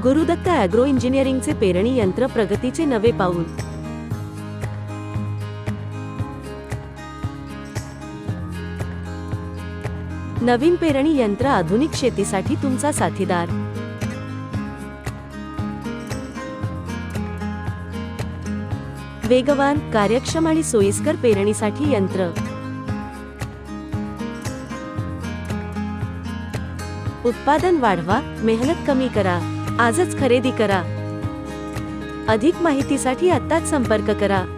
Guru Dutt agro इंजिनिअरिंगचे पेरणी यंत्र प्रगतीचे नवे पाऊल. नवीन पेरणी यंत्र आधुनिक शेतीसाठी तुमचा साथीदार. वेगवान, कार्यक्षम आणि सोयीस्कर पेरणीसाठी यंत्र. उत्पादन वाढवा, मेहनत कमी करा. आजच खरेदी करा. अधिक माहितीसाठी आत्ताच संपर्क करा.